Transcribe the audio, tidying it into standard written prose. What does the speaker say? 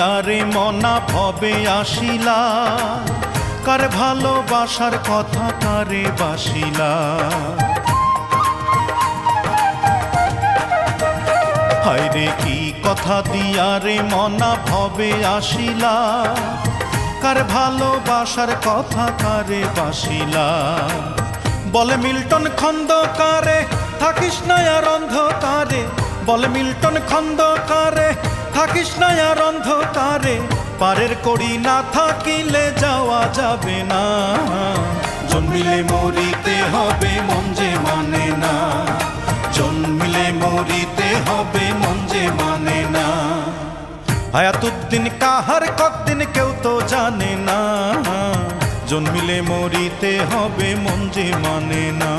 দিয়ারে মনা ভবে আসিলা, কার ভালোবাসার কথা কারে বাসিলা। হায়রে কি কথা দিয়ারে মনা ভবে আসিলা, কার ভালোবাসার কথা কারে বাসিলা। বলে মিল্টন খন্দকারে থাকিস না আর অন্ধকারে, বলে মিল্টন খন্দকারে থাকিস না আর অন্ধকারে, পারের কড়ি না থাকিলে যাওয়া যাবে না। জন্মিলে মরিতে হবে মন যে মানে না, জন্মিলে মরিতে হবে মন যে মানে না। হায়াতুদ্দিন কাহার কতদিন কেউ তো জানে না, জন্মিলে মরিতে হবে মন যে মানে না।